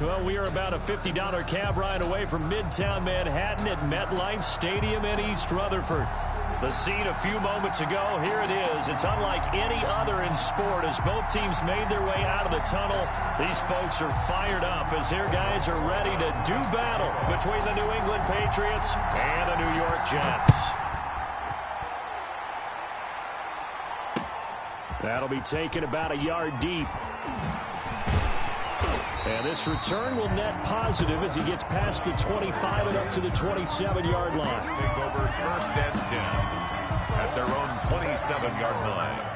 Well, we are about a $50 cab ride away from Midtown Manhattan at MetLife Stadium in East Rutherford. The scene a few moments ago, here it is. It's unlike any other in sport as both teams made their way out of the tunnel. These folks are fired up as their guys are ready to do battle between the New England Patriots and the New York Jets. That'll be taken about a yard deep. And this return will net positive as he gets past the 25 and up to the 27-yard line. Take over 1st and 10 at their own 27-yard line.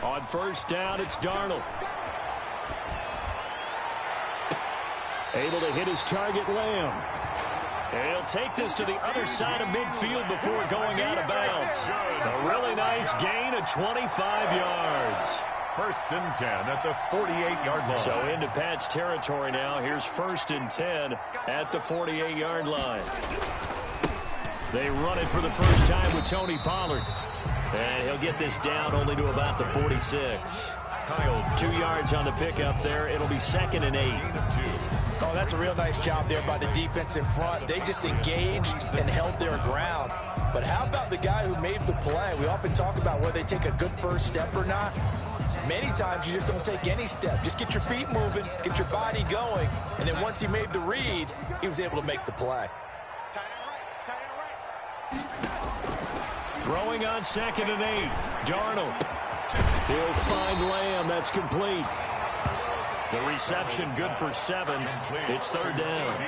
On 1st down, it's Darnold. Able to hit his target, Lamb. And he'll take this to the other side of midfield before going out of bounds. A really nice gain of 25 yards. 1st and 10 at the 48-yard line. So into Pat's territory now. Here's 1st and 10 at the 48-yard line. They run it for the first time with Tony Pollard. And he'll get this down only to about the 46. 2 yards on the pickup there. It'll be 2nd and 8. Oh, that's a real nice job there by the defense in front. They just engaged and held their ground. But how about the guy who made the play? We often talk about whether they take a good first step or not. Many times you just don't take any step. Just get your feet moving, get your body going, and then once he made the read, he was able to make the play. Throwing on 2nd and 8. Darnold. He'll find Lamb. That's complete. The reception good for 7. It's 3rd down.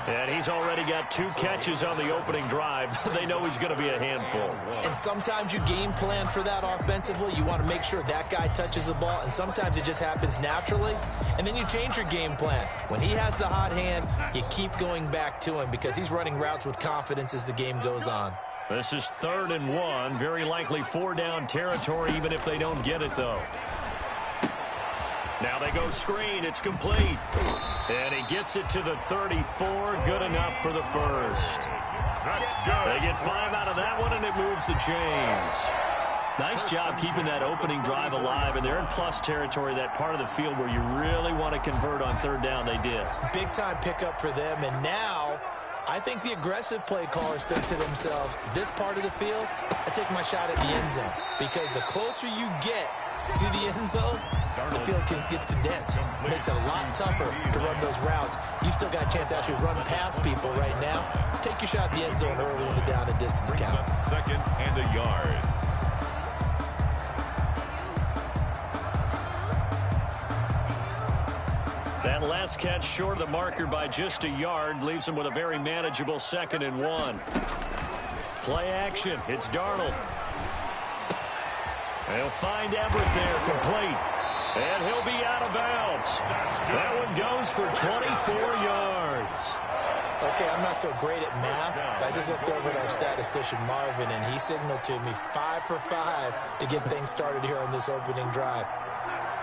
And he's already got 2 catches on the opening drive. They know he's going to be a handful. And sometimes you game plan for that offensively. You want to make sure that guy touches the ball. And sometimes it just happens naturally. And then you change your game plan. When he has the hot hand, you keep going back to him because he's running routes with confidence as the game goes on. This is 3rd and 1. Very likely 4-down territory, even if they don't get it, though. Now they go screen. It's complete. And he gets it to the 34. Good enough for the first. That's good. They get 5 out of that one, and it moves the chains. Nice job keeping that opening drive alive, and they're in plus territory, that part of the field where you really want to convert on 3rd down. They did. Big-time pickup for them, and now I think the aggressive play callers think to themselves, this part of the field, I take my shot at the end zone. Because the closer you get to the end zone, the field gets condensed. It makes it a lot tougher to run those routes. You still got a chance to actually run past people right now. Take your shot at the end zone early in the down and distance count. 2nd and a yard. That last catch short of the marker by just a yard leaves him with a very manageable 2nd and 1. Play action. It's Darnold. They'll find Everett there, complete. And he'll be out of bounds. That one goes for 24 yards. Okay, I'm not so great at math, but I just looked over at our statistician, Marvin, and he signaled to me 5 for 5 to get things started here on this opening drive.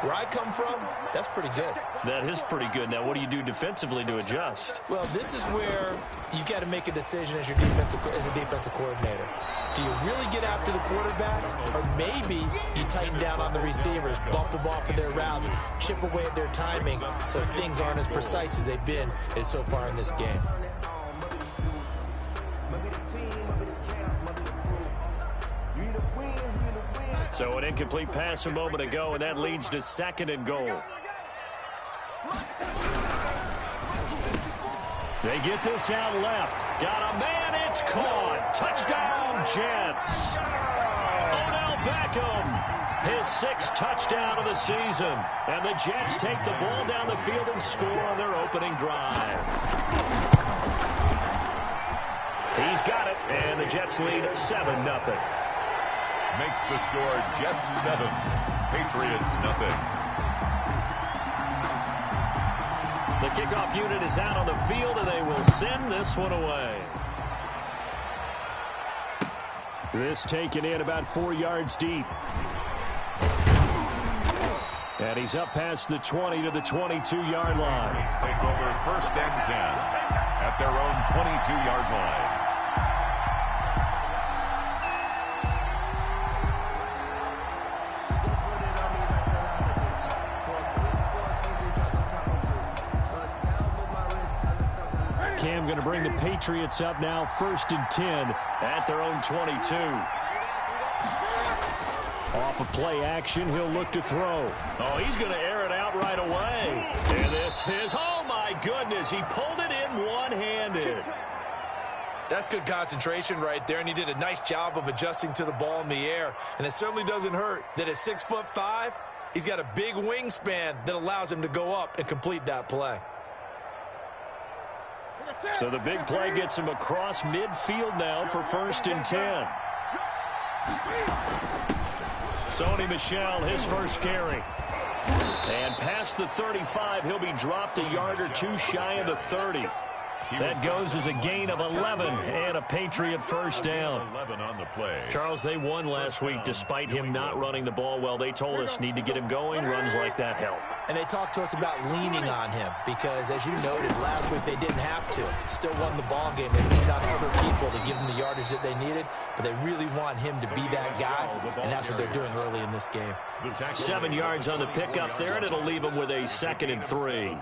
Where I come from, that's pretty good. That is pretty good. Now, what do you do defensively to adjust? Well, this is where you got to make a decision as a defensive coordinator. Do you really get after the quarterback, or maybe you tighten down on the receivers, bump them off of their routes, chip away at their timing, so things aren't as precise as they've been so far in this game. So an incomplete pass a moment ago, and that leads to 2nd and goal. They get this out left. Got a man, it's caught. Touchdown, Jets. Odell Beckham, his 6th touchdown of the season. And the Jets take the ball down the field and score on their opening drive. He's got it, and the Jets lead 7-0. Makes the score Jets 7, Patriots nothing. The kickoff unit is out on the field, and they will send this one away. This taken in about 4 yards deep. And he's up past the 20 to the 22-yard line. Let's take over 1st and 10 at their own 22-yard line. Cam going to bring the Patriots up now, 1st and 10 at their own 22. Off of play action, he'll look to throw. Oh, he's going to air it out right away. And this is, oh my goodness, he pulled it in one-handed. That's good concentration right there, and he did a nice job of adjusting to the ball in the air. And it certainly doesn't hurt that at 6'5", he's got a big wingspan that allows him to go up and complete that play. So the big play gets him across midfield now for 1st and 10. Sony Michel, his first carry. And past the 35, he'll be dropped a yard or two shy of the 30. That goes as a gain of 11 and a Patriot first down. 11 on the play. Charles, they won last week despite him not running the ball well. They told us need to get him going. Runs like that help. And they talked to us about leaning on him because, as you noted, last week they didn't have to. Still won the ball game. They leaned on other people to give them the yardage that they needed, but they really want him to be that guy, and that's what they're doing early in this game. 7 yards on the pickup there, and it'll leave him with a 2nd and 3.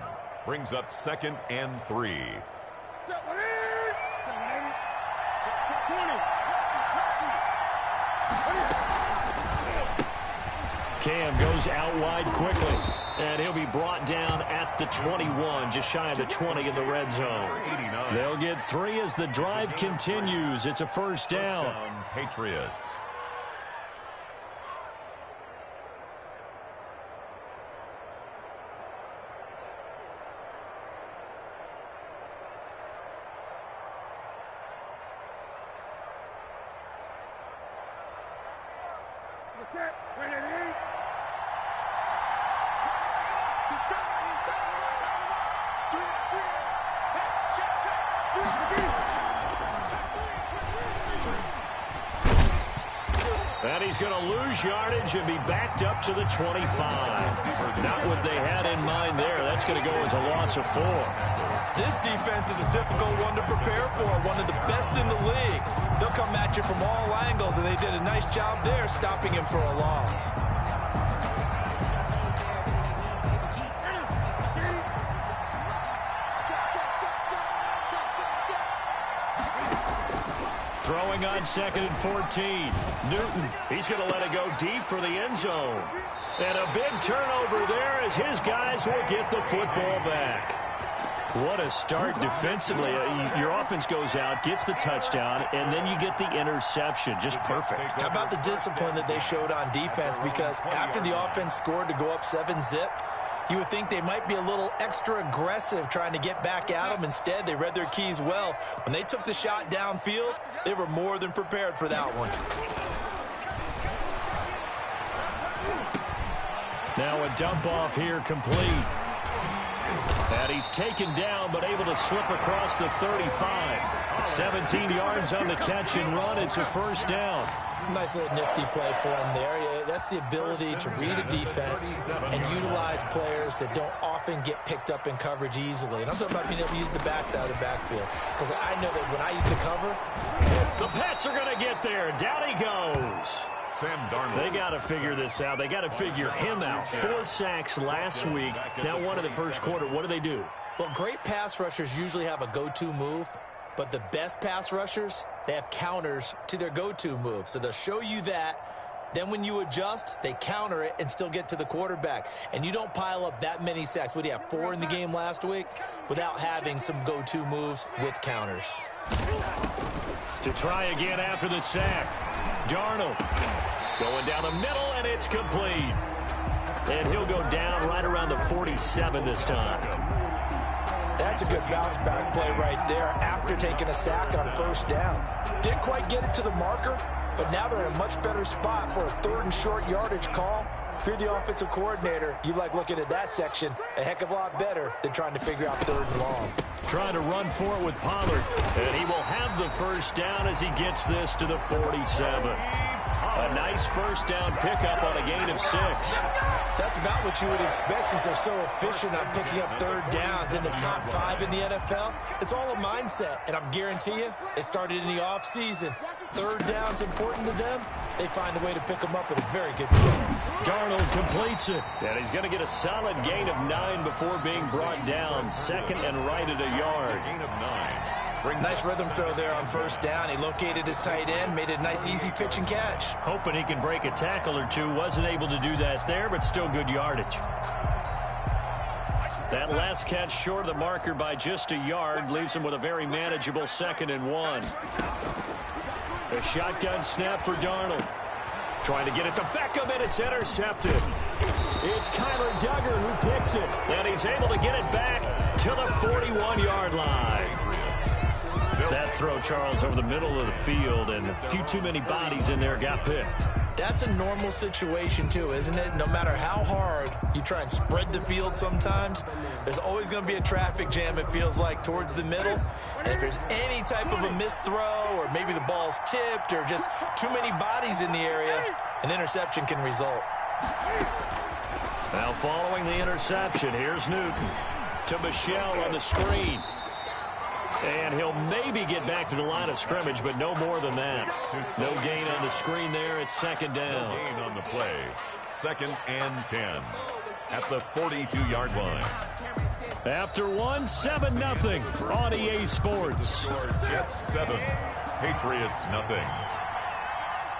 Brings up 2nd and 3. Cam goes out wide quickly, and he'll be brought down at the 21, just shy of the 20 in the red zone. They'll get 3 as the drive continues. It's a first down. Patriots. And he's going to lose yardage and be backed up to the 25. Not what they had in mind there. That's going to go as a loss of 4. This defense is a difficult one to prepare for, one of the best in the league. They'll come at you from all angles, and they did a nice job there stopping him for a loss. Throwing on 2nd and 14. Newton, he's going to let it go deep for the end zone. And a big turnover there as his guys will get the football back. What a start defensively. Your offense goes out, gets the touchdown, and then you get the interception. Just perfect. How about the discipline that they showed on defense? Because after the offense scored to go up 7-zip, you would think they might be a little extra aggressive trying to get back at them. Instead, they read their keys well. When they took the shot downfield, they were more than prepared for that one. Now a dump off here complete. And he's taken down but able to slip across the 35. 17 yards on the catch and run. It's a first down. Nice little nifty play for him there. That's the ability to read a defense and utilize players that don't often get picked up in coverage easily. And I'm talking about being able to use the backs out of the backfield. Because I know that when I used to cover, the Pats are going to get there. Down he goes. Sam Darnold. They got to figure this out. They got to figure him out. 4 sacks last week. Now 1 in the first quarter. What do? Well, great pass rushers usually have a go-to move. But the best pass rushers, they have counters to their go-to move. So they'll show you that. Then when you adjust, they counter it and still get to the quarterback. And you don't pile up that many sacks. What do you have, 4 in the game last week? Without having some go-to moves with counters. To try again after the sack. Darnold going down the middle, and it's complete. And he'll go down right around the 47 this time. That's a good bounce-back play right there after taking a sack on first down. Didn't quite get it to the marker, but now they're in a much better spot for a 3rd and short yardage call. If you're the offensive coordinator, you like looking at that section a heck of a lot better than trying to figure out 3rd and long. Trying to run for it with Pollard, and he will have the first down as he gets this to the 47. A nice first down pickup on a gain of 6. That's about what you would expect since they're so efficient on picking up third downs in the top 5 in the NFL. It's all a mindset, and I guarantee you, it started in the offseason. Third down's important to them. They find a way to pick them up at a very good clip. Darnold completes it. And he's going to get a solid gain of 9 before being brought down. Second and right at a yard. Gain of 9. Nice rhythm throw there on first down. He located his tight end, made it a nice easy pitch and catch. Hoping he can break a tackle or two. Wasn't able to do that there, but still good yardage. That last catch short of the marker by just a yard leaves him with a very manageable 2nd and 1. A shotgun snap for Darnold. Trying to get it to Beckham, and it's intercepted. It's Kyler Duggar who picks it, and he's able to get it back to the 41-yard line. That throw, Charles, over the middle of the field, and a few too many bodies in there got picked. That's a normal situation, too, isn't it? No matter how hard you try and spread the field sometimes, there's always going to be a traffic jam, it feels like, towards the middle. And if there's any type of a missed throw or maybe the ball's tipped or just too many bodies in the area, an interception can result. Now following the interception, here's Newton to Michel on the screen. And he'll maybe get back to the line of scrimmage, but no more than that. No gain on the screen there. It's 2nd down. No gain on the play. 2nd and 10 at the 42-yard line. After 7-0 on EA Sports. Jets 7, Patriots nothing.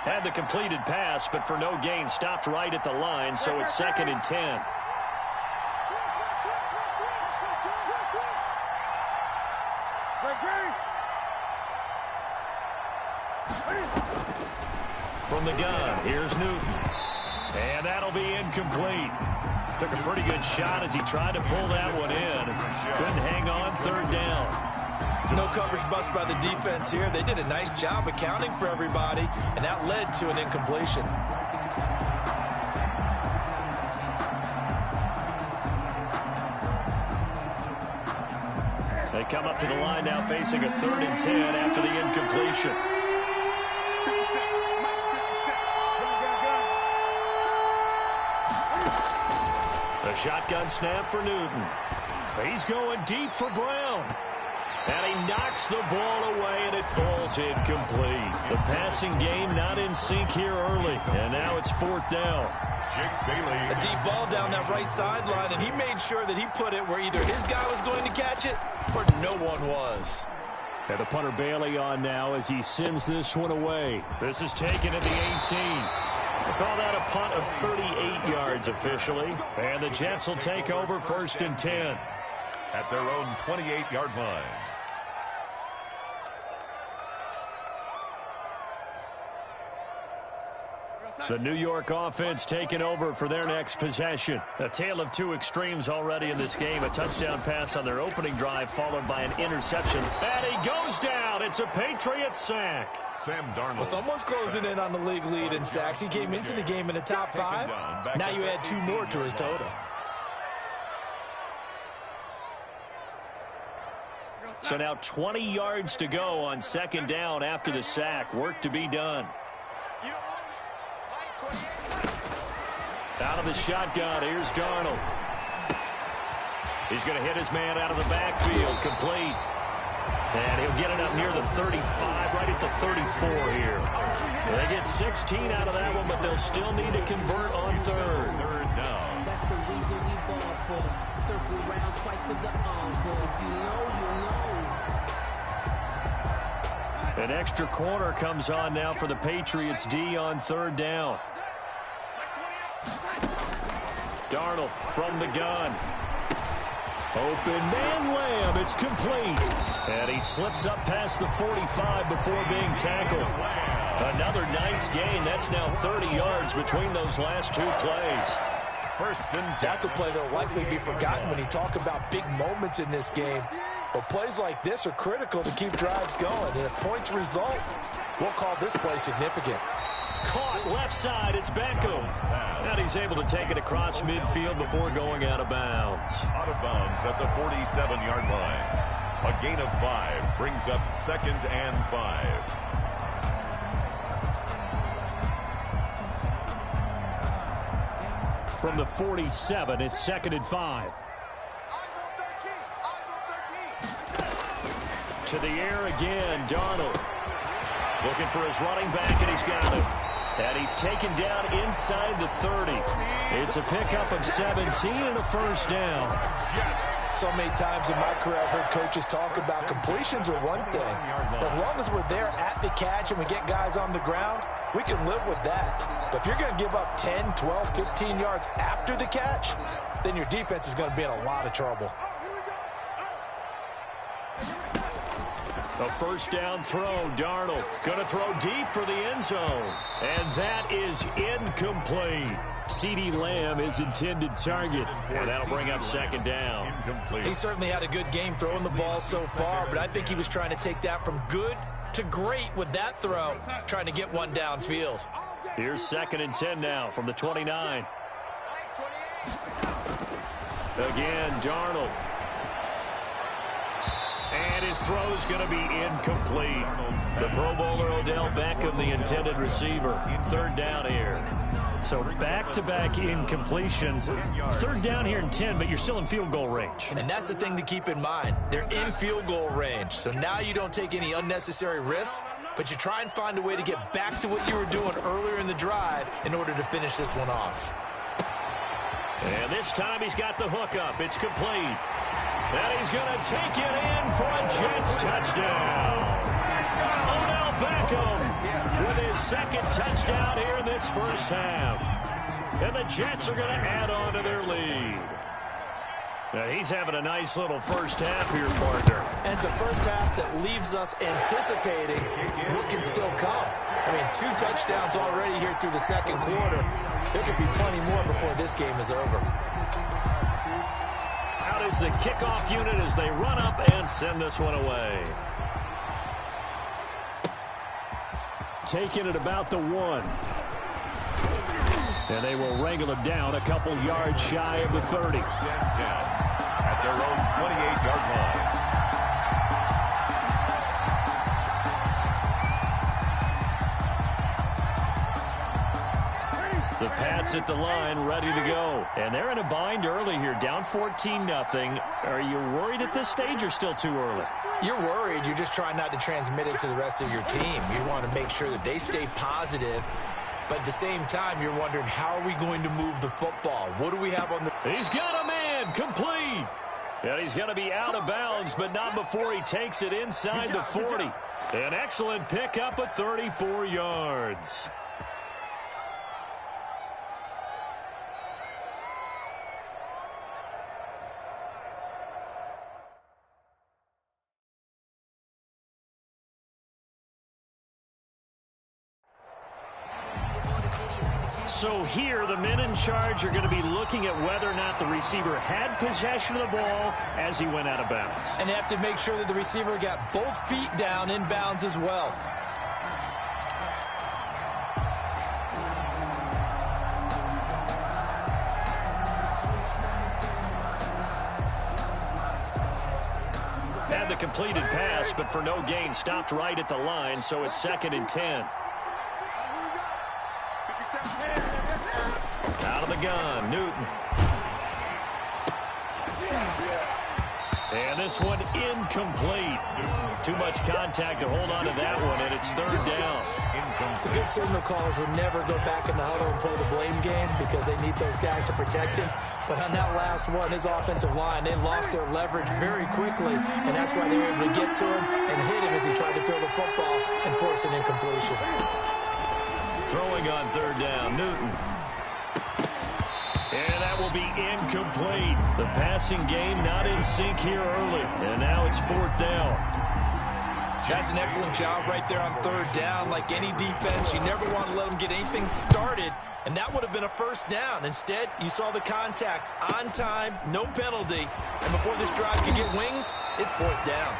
Had the completed pass, but for no gain, stopped right at the line, so it's 2nd and 10. From the gun, here's Newton. And that'll be incomplete. Took a pretty good shot as he tried to pull that one in. Couldn't hang on, 3rd down. No coverage bust by the defense here. They did a nice job accounting for everybody, and that led to an incompletion. They come up to the line now facing a 3rd and 10 after the incompletion. A shotgun snap for Newton. He's going deep for Brown. And he knocks the ball away, and it falls incomplete. The passing game not in sync here early. And now it's 4th down. Jake Bailey. A deep ball down that right sideline, and he made sure that he put it where either his guy was going to catch it or no one was. And the punter Bailey on now as he sends this one away. This is taken at the 18. We'll call that a punt of 38 yards officially. And the Jets will take over 1st and 10. At their own 28-yard line. The New York offense taking over for their next possession. A tale of two extremes already in this game. A touchdown pass on their opening drive followed by an interception. And he goes down. It's a Patriots sack. Sam Darnold. Well, someone's closing in on the league lead in sacks. He came into the game in the top 5. Now you add 2 more to his total. So now 20 yards to go on 2nd down after the sack. Work to be done. Out of the shotgun, here's Darnold. He's going to hit his man out of the backfield, complete. And he'll get it up near the 35, right at the 34 here. They get 16 out of that one, but they'll still need to convert on 3rd. 3rd down. That's the reason we ball for. Circle round twice for the encore. If you know, you know. An extra corner comes on now for the Patriots D on 3rd down. Darnold from the gun. Open man Lamb. It's complete. And he slips up past the 45 before being tackled. Another nice gain. That's now 30 yards between those last 2 plays. 1st and 10. That's a play that will likely be forgotten when you talk about big moments in this game. But plays like this are critical to keep drives going. And if points result, we'll call this play significant. Caught left side. It's Beckham. And he's able to take it across midfield before going out of bounds. Out of bounds at the 47-yard line. A gain of 5 brings up 2nd and 5. from the 47. It's 2nd and 5. To the air again, Darnold. Looking for his running back, and he's got him. And he's taken down inside the 30. It's a pickup of 17 and a first down. So many times in my career, I've heard coaches talk about completions are one thing. As long as we're there at the catch and we get guys on the ground, we can live with that. But if you're going to give up 10, 12, 15 yards after the catch, then your defense is going to be in a lot of trouble. A first down throw, Darnold going to throw deep for the end zone. And that is incomplete. CeeDee Lamb is intended target. And that'll bring up 2nd down. He certainly had a good game throwing the ball so far, but I think he was trying to take that from good to great with that throw, trying to get one downfield. Here's 2nd and 10 now from the 29. Again, Darnold. And his throw is going to be incomplete. The Pro Bowler Odell Beckham, the intended receiver. 3rd down here. So back-to-back incompletions. 3rd down here in 10, but you're still in field goal range. And that's the thing to keep in mind. They're in field goal range. So now you don't take any unnecessary risks, but you try and find a way to get back to what you were doing earlier in the drive in order to finish this one off. And this time he's got the hook up. It's complete. And he's going to take it in for a Jets touchdown. Odell Beckham with his 2nd touchdown here in this first half. And the Jets are going to add on to their lead. Now he's having a nice little first half here, partner. And it's a first half that leaves us anticipating what can still come. I mean, 2 touchdowns already here through the 2nd quarter. There could be plenty more before this game is over. Out is the kickoff unit as they run up and send this one away. Taking it about the 1. And they will wrangle it down a couple yards shy of the 30. At their own 28-yard line. The Pats at the line, ready to go. And they're in a bind early here, down 14-0. Are you worried at this stage or still too early? You're worried. You're just trying not to transmit it to the rest of your team. You want to make sure that they stay positive. But at the same time, you're wondering, how are we going to move the football? What do we have on the... He's got a man, complete. And he's going to be out of bounds, but not before he takes it inside the 40. An excellent pickup of 34 yards. So here, the men in charge are going to be looking at whether or not the receiver had possession of the ball as he went out of bounds. And they have to make sure that the receiver got both feet down in bounds as well. Had the completed pass, but for no gain, stopped right at the line, so it's 2nd and 10. Out of the gun, Newton. And this one incomplete. Too much contact to hold on to that one, and it's 3rd down. The good signal callers would never go back in the huddle and play the blame game because they need those guys to protect him. But on that last one, his offensive line, they lost their leverage very quickly, and that's why they were able to get to him and hit him as he tried to throw the football and force an incompletion. Throwing on 3rd down, Newton. And that will be incomplete. The passing game not in sync here early. And now it's 4th down. That's an excellent job right there on 3rd down. Like any defense, you never want to let them get anything started. And that would have been a first down. Instead, you saw the contact on time, no penalty. And before this drive could get wings, it's 4th down.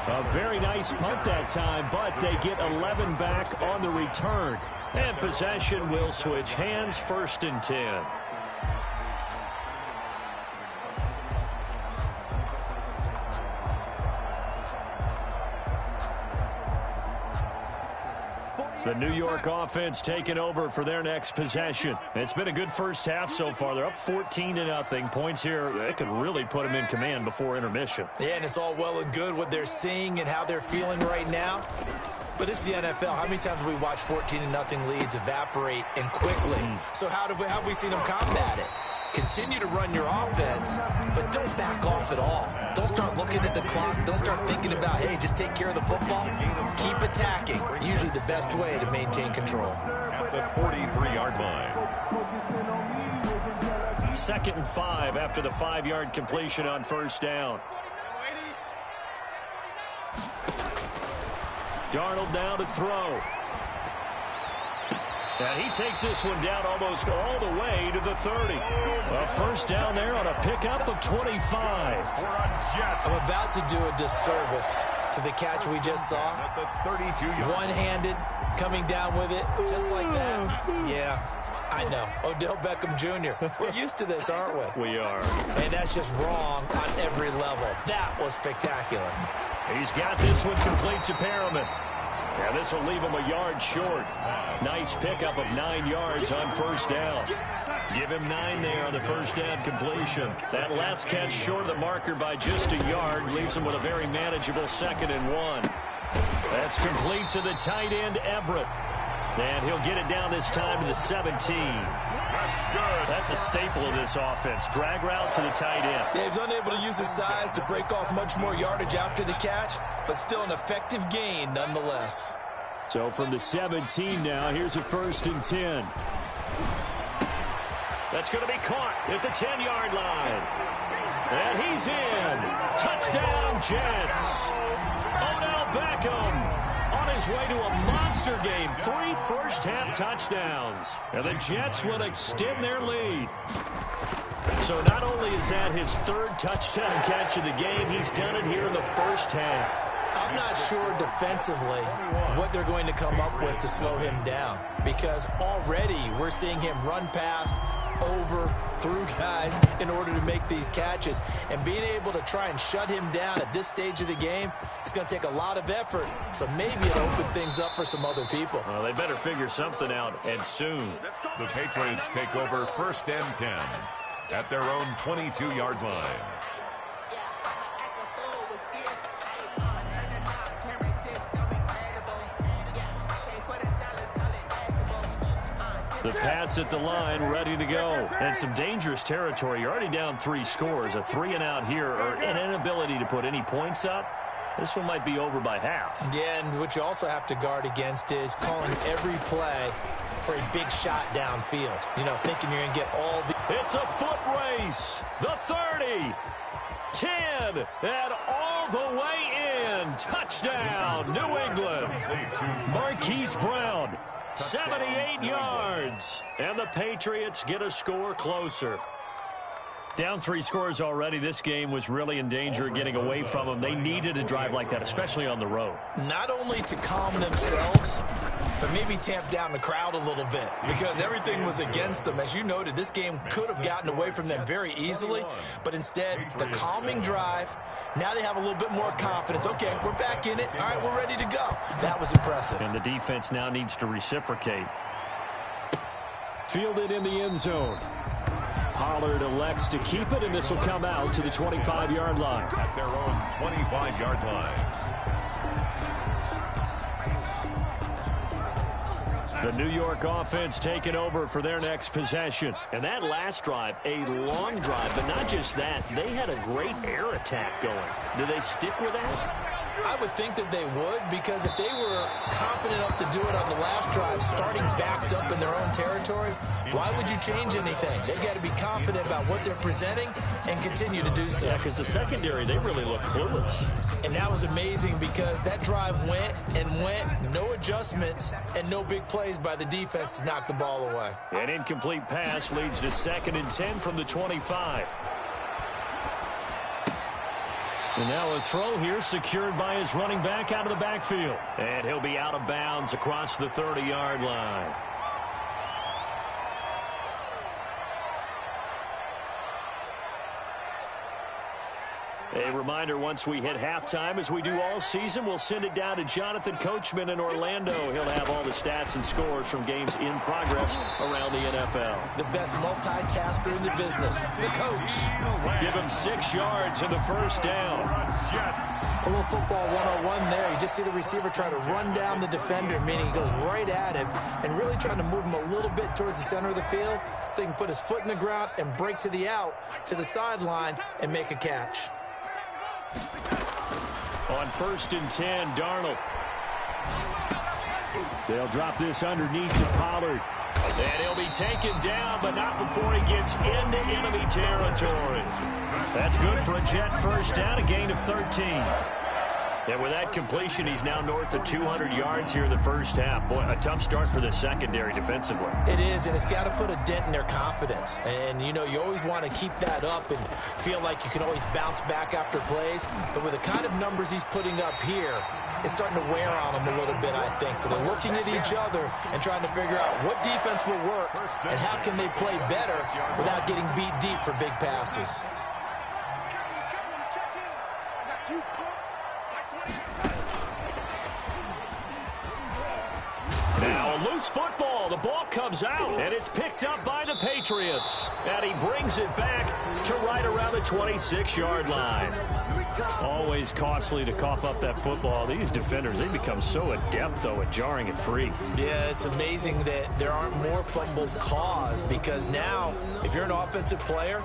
A very nice punt that time, but they get 11 back on the return. And possession will switch hands, 1st and 10. The New York offense taking over for their next possession. It's been a good first half so far. They're up 14-0. Points here, it could really put them in command before intermission. Yeah, and it's all well and good what they're seeing and how they're feeling right now. But it's the NFL. How many times have we watched 14-0 leads evaporate and quickly? So how have we seen them combat it? Continue to run your offense, but don't back off at all. Don't start looking at the clock. Don't start thinking about, hey, just take care of the football. Keep attacking. Usually the best way to maintain control. At the 43-yard line. 2nd and 5 after the 5-yard completion on first down. Darnold now to throw. And he takes this one down almost all the way to the 30. A first down there on a pickup of 25. I'm about to do a disservice to the catch we just saw. One-handed, coming down with it, just like that. Yeah, I know. Odell Beckham Jr. We're used to this, aren't we? We are. And that's just wrong on every level. That was spectacular. He's got this one complete to Perriman. Yeah, this will leave him a yard short. Nice pickup of 9 yards on first down. Give him 9 there on the first down completion. That last catch short of the marker by just a yard leaves him with a very manageable 2nd and 1. That's complete to the tight end, Everett. And he'll get it down this time to the 17. That's good. That's a staple of this offense. Drag route to the tight end. Yeah, he's unable to use his size to break off much more yardage after the catch, but still an effective gain nonetheless. So from the 17 now, here's a 1st and 10. That's going to be caught at the 10-yard line. And he's in. Touchdown, Jets. Odell Beckham on his way to a monster game. 3 first-half touchdowns. And the Jets will extend their lead. So not only is that his 3rd touchdown catch of the game, he's done it here in the first half. I'm not sure defensively what they're going to come up with to slow him down, because already we're seeing him run past, over, through guys in order to make these catches. And being able to try and shut him down at this stage of the game, it's going to take a lot of effort. So maybe it'll open things up for some other people. Well, they better figure something out, and soon. The Patriots take over 1st and 10 at their own 22-yard line. The Pats at the line, ready to go. And some dangerous territory. You're already down 3 scores. A 3-and-out here, or an inability to put any points up. This one might be over by half. Yeah, and what you also have to guard against is calling every play for a big shot downfield. You know, thinking you're going to get all the... It's a foot race. The 30, 10, and all the way in. Touchdown, New England. Marquise Brown. 78 yards, and the Patriots get a score closer. Down 3 scores already. This game was really in danger of getting away from them. They needed a drive like that, especially on the road. Not only to calm themselves, but maybe tamp down the crowd a little bit, because everything was against them. As you noted, this game could have gotten away from them very easily, but instead, the calming drive, now they have a little bit more confidence. Okay, we're back in it. All right, we're ready to go. That was impressive. And the defense now needs to reciprocate. Fielded in the end zone. Pollard elects to keep it, and this will come out to the 25-yard line. At their own 25-yard line. The New York offense taking over for their next possession. And that last drive, a long drive, but not just that. They had a great air attack going. Do they stick with that? I would think that they would, because if they were confident enough to do it on the last drive, starting backed up in their own territory, why would you change anything? They've got to be confident about what they're presenting and continue to do so. Yeah, because the secondary, they really look clueless. And that was amazing, because that drive went and went, no adjustments, and no big plays by the defense to knock the ball away. An incomplete pass leads to 2nd and 10 from the 25. And now a throw here secured by his running back out of the backfield. And he'll be out of bounds across the 30-yard line. A reminder, once we hit halftime, as we do all season, we'll send it down to Jonathan Coachman in Orlando. He'll have all the stats and scores from games in progress around the NFL. The best multitasker in the business, the coach. Give him 6 yards in the first down. A little football 101 there. You just see the receiver try to run down the defender, meaning he goes right at him and really trying to move him a little bit towards the center of the field so he can put his foot in the ground and break to the out, to the sideline, and make a catch. On 1st and 10, Darnold. They'll drop this underneath to Pollard. And he'll be taken down, but not before he gets into enemy territory. That's good for a Jet first down, a gain of 13. And with that completion, he's now north of 200 yards here in the first half. Boy, a tough start for the secondary defensively. It is, and it's got to put a dent in their confidence. And, you know, you always want to keep that up and feel like you can always bounce back after plays. But with the kind of numbers he's putting up here, it's starting to wear on them a little bit, I think. So they're looking at each other and trying to figure out what defense will work and how can they play better without getting beat deep for big passes. Now a loose football. The ball comes out, and it's picked up by the Patriots. And he brings it back to right around the 26-yard line. Always costly to cough up that football. These defenders, they become so adept, though, at jarring it free. Yeah, it's amazing that there aren't more fumbles caused because now, if you're an offensive player,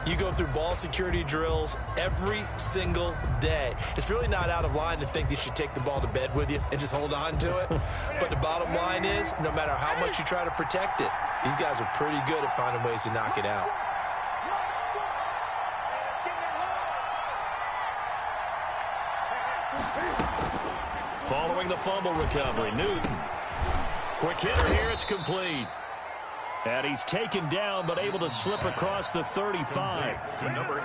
you go through ball security drills every single day. It's really not out of line to think that you should take the ball to bed with you and just hold on to it. But the bottom line is, no matter how much you try to protect it, these guys are pretty good at finding ways to knock it out. Following the fumble recovery, Newton. Quick hitter here, it's complete. And he's taken down, but able to slip across the 35.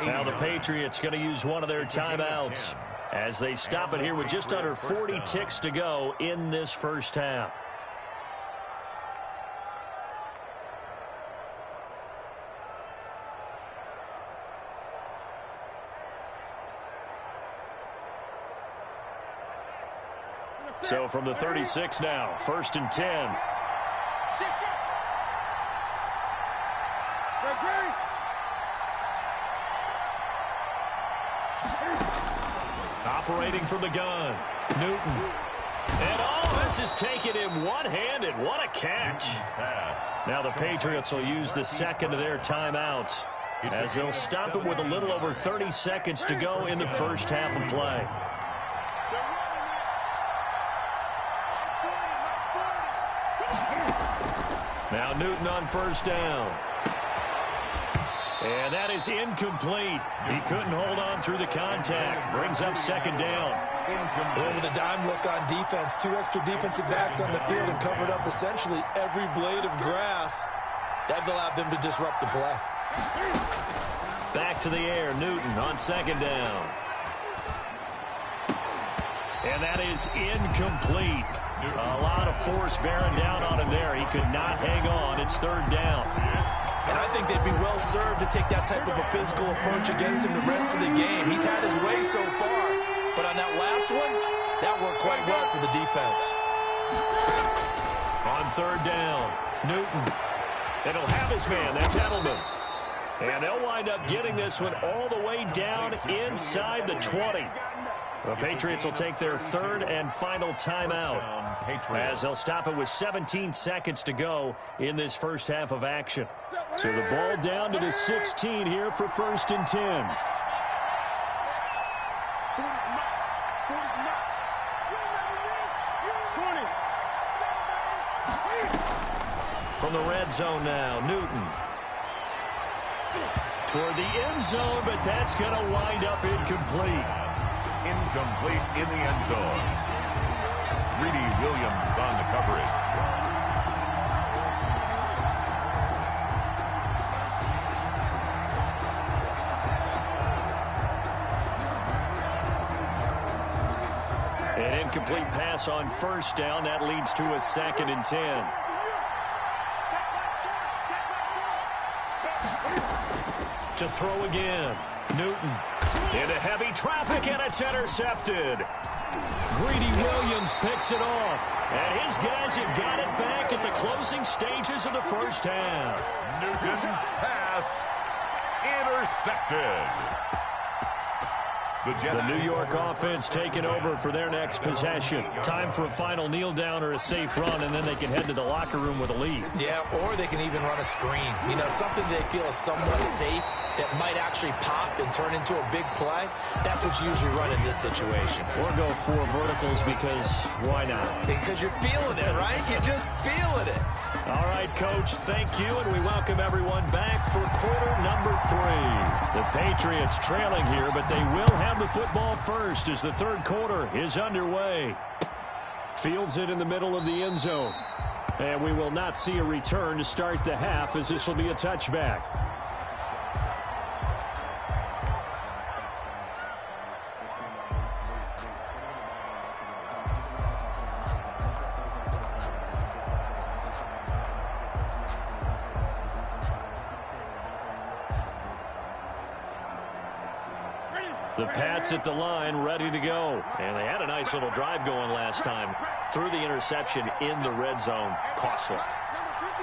Now the Patriots going to use one of their timeouts as they stop it here with just under 40 ticks to go in this first half. So from the 36 now, 1st and 10. Operating from the gun, Newton. And all this is taken in one-handed. What a catch. Now the Patriots will use the second of their timeouts as they'll stop it with a little over 30 seconds to go in the first half of play. Now Newton on 1st down. And that is incomplete. He couldn't hold on through the contact. Brings up 2nd down. Well, with a dime look on defense, 2 extra defensive backs on the field and covered up essentially every blade of grass. That allowed them to disrupt the play. Back to the air, Newton on 2nd down. And that is incomplete. A lot of force bearing down on him there. He could not hang on. It's 3rd down. And I think they'd be well served to take that type of a physical approach against him the rest of the game. He's had his way so far, but on that last one, that worked quite well for the defense. On 3rd down, Newton. And he'll have his man. That's Edelman. And they'll wind up getting this one all the way down inside the 20. The Patriots will take their 3rd and final timeout as they'll stop it with 17 seconds to go in this first half of action. So the ball down to the 16 here for 1st and 10. From the red zone now, Newton. Toward the end zone, but that's going to wind up incomplete. Incomplete in the end zone. Greedy Williams on the coverage. An incomplete pass on 1st down. That leads to a 2nd and 10. To throw again, Newton. Into heavy traffic, and it's intercepted. Greedy Williams picks it off. And his guys have got it back at the closing stages of the first half. Newton's pass intercepted. The New York offense taking over for their next possession. Time for a final kneel down or a safe run, and then they can head to the locker room with a lead. Yeah, or they can even run a screen. You know, something they feel is somewhat safe that might actually pop and turn into a big play. That's what you usually run in this situation. Or go for verticals because why not? Because you're feeling it, right? You're just feeling it. All right, Coach, thank you, and we welcome everyone back for quarter number 3. The Patriots trailing here, but they will have the football first as the third quarter is underway. Fields it in the middle of the end zone. And we will not see a return to start the half as this will be a touchback. The Pats at the line, ready to go. And they had a nice little drive going last time. Threw the interception in the red zone. Costly.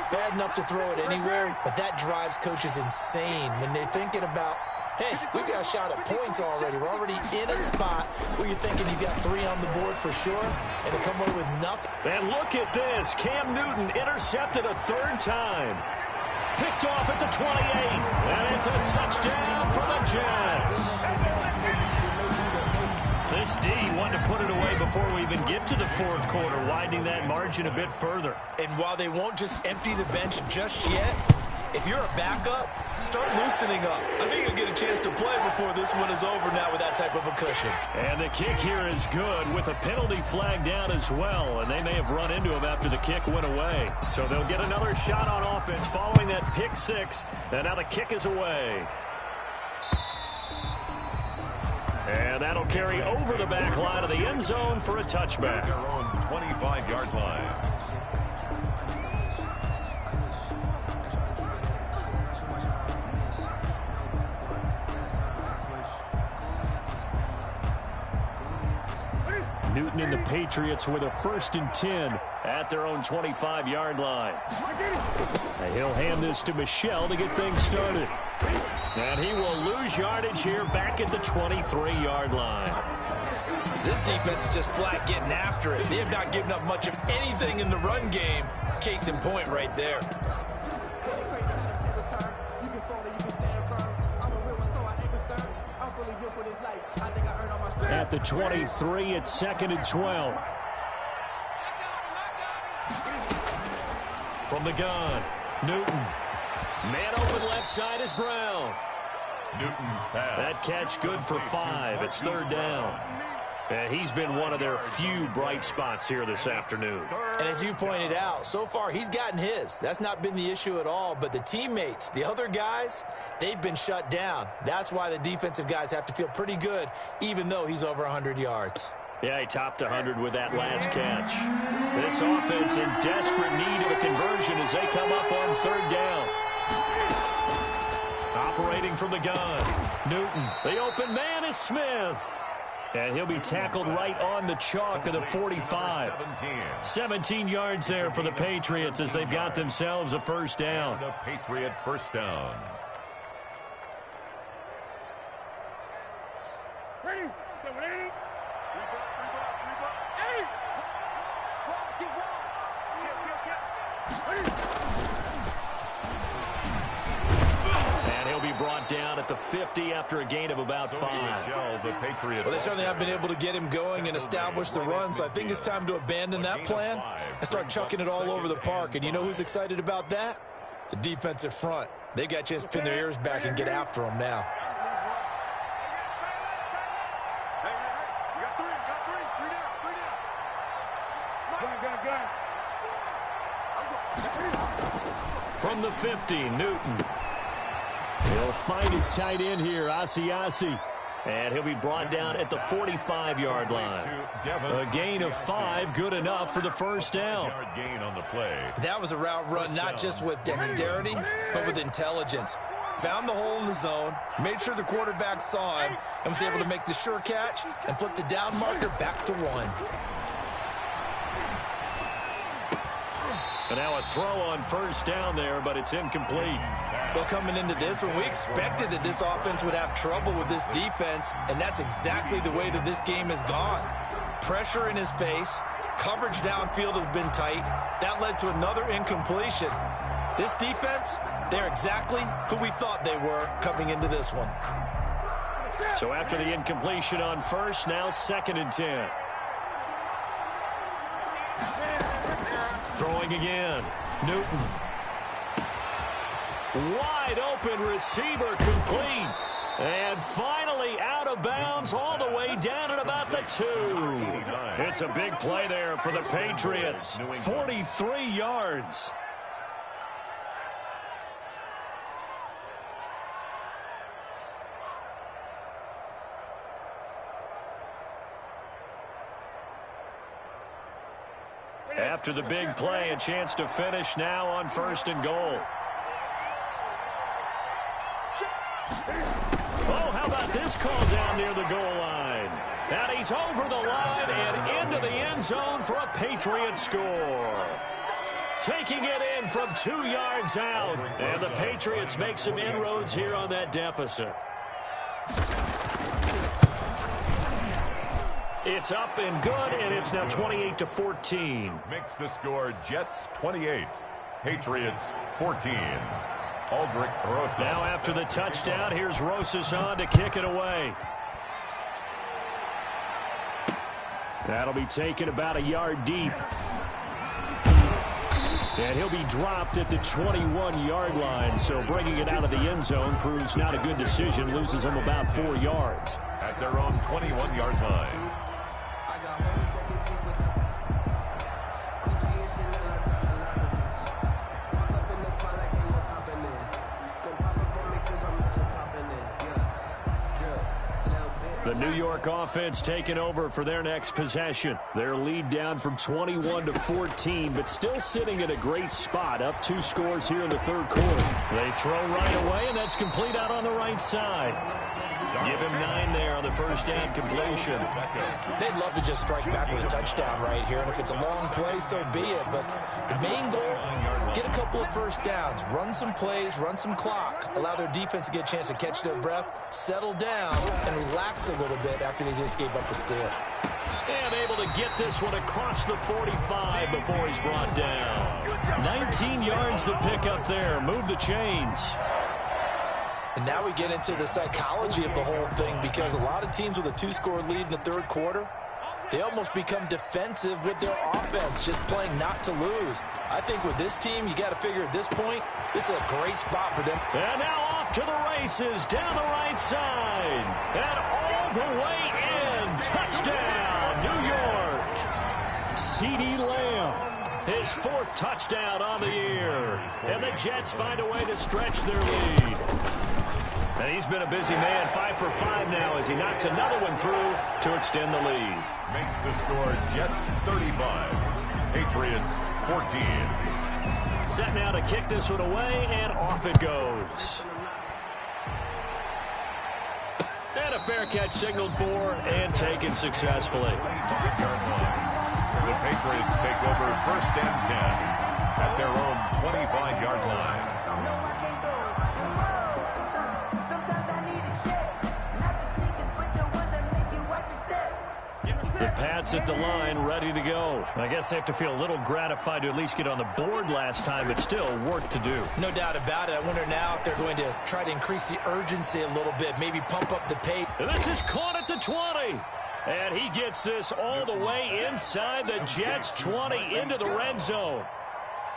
Bad enough to throw it anywhere, but that drives coaches insane when they're thinking about, hey, we've got a shot at points already. We're already in a spot where you're thinking you got 3 on the board for sure, and to come away with nothing. And look at this. Cam Newton intercepted a third time. Picked off at the 28. And it's a touchdown for the Jets. This D wanted to put it away before we even get to the fourth quarter, widening that margin a bit further. And while they won't just empty the bench just yet, if you're a backup, start loosening up. I think you'll get a chance to play before this one is over now with that type of a cushion. And the kick here is good with a penalty flag down as well, and they may have run into him after the kick went away. So they'll get another shot on offense following that pick 6, and now the kick is away. And that'll carry over the back line of the end zone for a touchback. Their own 25-yard line. Newton and the Patriots with a 1st and 10 at their own 25-yard line. And he'll hand this to Michel to get things started. And he will lose yardage here back at the 23-yard line. This defense is just flat getting after it. They have not given up much of anything in the run game. Case in point right there. At the 23, it's 2nd and 12. From the gun, Newton. Man open left side is Brown. Newton's pass. That catch good for 5. It's 3rd down. And he's been one of their few bright spots here this afternoon. And as you pointed out, so far he's gotten his. That's not been the issue at all. But the teammates, the other guys, they've been shut down. That's why the defensive guys have to feel pretty good, even though he's over 100 yards. Yeah, he topped 100 with that last catch. This offense in desperate need of a conversion as they come up on 3rd down. Operating from the gun, Newton. The open man is Smith. And he'll be tackled right on the chalk of the 45. 17 yards there for the Patriots as they've got themselves a 1st down. The Patriot 1st down. Ready? Ready? And he'll be brought down at the 50 after a gain of about 5. Well, they certainly have been able to get him going and establish the run, so I think it's time to abandon that plan and start chucking it all over the park. And you know who's excited about that? The defensive front. They got a chance to pin their ears back and get after him now. From the 50, Newton. He'll find his tight end here, Asiasi. And he'll be brought down at the 45-yard line. A gain of 5, good enough for the 1st down. That was a route run not just with dexterity, but with intelligence. found the hole in the zone, made sure the quarterback saw him, and was able to make the sure catch and flip the down marker back to 1. And now a throw on first down there, but it's incomplete. Well, coming into this one, we expected that this offense would have trouble with this defense, and that's exactly the way that this game has gone. Pressure in his face, coverage downfield has been tight. That led to another incompletion. This defense, they're exactly who we thought they were coming into this one. So after the incompletion on first, now 2nd and 10. Throwing again. Newton. Wide open receiver complete. And finally out of bounds all the way down at about the 2. It's a big play there for the Patriots. 43 yards. After the big play, a chance to finish now on 1st and goal. Oh, how about this call down near the goal line? And he's over the line and into the end zone for a Patriot score. Taking it in from 2 yards out. And the Patriots make some inroads here on that deficit. It's up and good, and it's now 28-14. Makes the score Jets 28, Patriots 14. Aldrich Rosas. Now after the touchdown, here's Rosas on to kick it away. That'll be taken about a yard deep. And he'll be dropped at the 21-yard line, so bringing it out of the end zone proves not a good decision, loses him about 4 yards. At their own 21-yard line. The New York offense taking over for their next possession. Their lead down from 21-14, but still sitting at a great spot, up 2 scores here in the 3rd quarter. They throw right away, and that's complete out on the right side. Give him 9 there on the first down completion. They'd love to just strike back with a touchdown right here, and if it's a long play, so be it. But the main goal, get a couple of first downs, run some plays, run some clock, allow their defense to get a chance to catch their breath, settle down, and relax a little bit after they just gave up the score. And able to get this one across the 45 before he's brought down. 19 yards to pick up there. Move the chains. And now we get into the psychology of the whole thing, because a lot of teams with a 2-score lead in the 3rd quarter, they almost become defensive with their offense, just playing not to lose. I think with this team, you got to figure at this point, this is a great spot for them. And now off to the races, down the right side, and all the way in. Touchdown, New York. CeeDee Lamb, his 4th touchdown on the year. And the Jets find a way to stretch their lead. And he's been a busy man, 5 for 5 now as he knocks another one through to extend the lead. Makes the score Jets 35, Patriots 14. Set now to kick this one away, and off it goes. And a fair catch signaled for and taken successfully. The Patriots take over 1st and 10 at their own 25-yard line. The Pats at the line, ready to go. I guess they have to feel a little gratified to at least get on the board last time, but still work to do. No doubt about it. I wonder now if they're going to try to increase the urgency a little bit, maybe pump up the pace. And this is caught at the 20. And he gets this all the way inside the Jets' 20 into the red zone.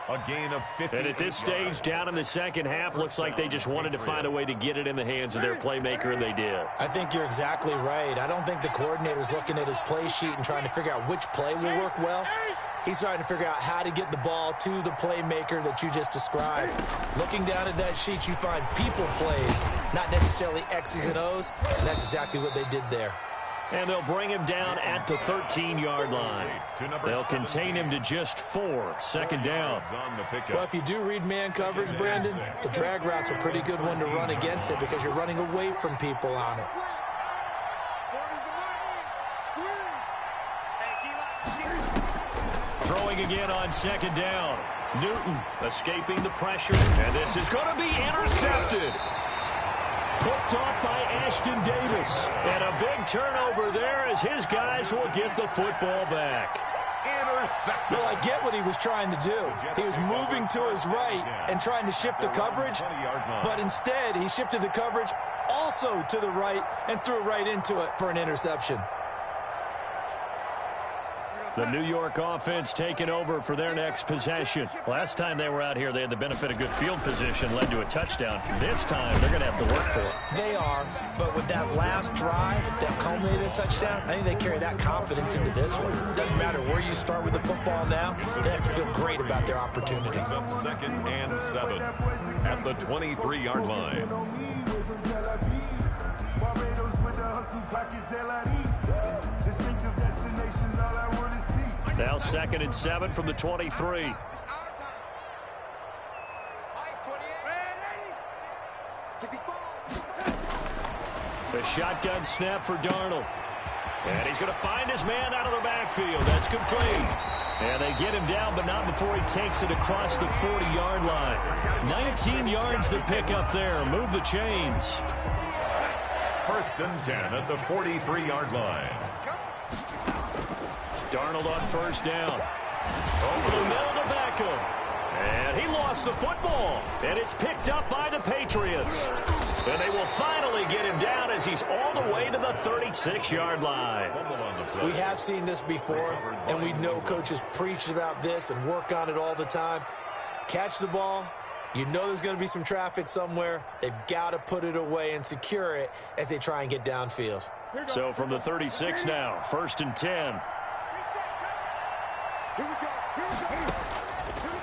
A gain of 50. And at this stage, down in the second half, looks like they just wanted to find a way to get it in the hands of their playmaker, and they did. I think you're exactly right. I don't think the coordinator's looking at his play sheet and trying to figure out which play will work well. He's trying to figure out how to get the ball to the playmaker that you just described. Looking down at that sheet, you find people plays, not necessarily X's and O's, and that's exactly what they did there. And they'll bring him down at the 13-yard line. They'll contain him to just 4. Second down. Well, if you do read man coverage, Brandon, the drag route's a pretty good one to run against it because you're running away from people on it. Throwing again on second down. Newton escaping the pressure. And this is going to be intercepted. Picked off by Ashton Davis. And a big turnover there as his guys will get the football back. Intercepted. Well, I get what he was trying to do. He was moving to his right and trying to shift the coverage, but instead he shifted the coverage also to the right and threw right into it for an interception. The New York offense taking over for their next possession. Last time they were out here, they had the benefit of good field position, led to a touchdown. This time, they're going to have to work for it. They are, but with that last drive that culminated in a touchdown, I think they carry that confidence into this one. It doesn't matter where you start with the football now. They have to feel great about their opportunity. Second and 7 at the 23-yard line. Now second and 7 from the 23. The shotgun snap for Darnold. And he's going to find his man out of the backfield. That's complete. And they get him down, but not before he takes it across the 40-yard line. 19 yards to pick up there. Move the chains. First and 10 at the 43-yard line. Darnold on first down. Over the middle to Beckham. And he lost the football. And it's picked up by the Patriots. And they will finally get him down as he's all the way to the 36-yard line. We have seen this before, and we know coaches preach about this and work on it all the time. Catch the ball. You know there's going to be some traffic somewhere. They've got to put it away and secure it as they try and get downfield. So from the 36 now, first and 10.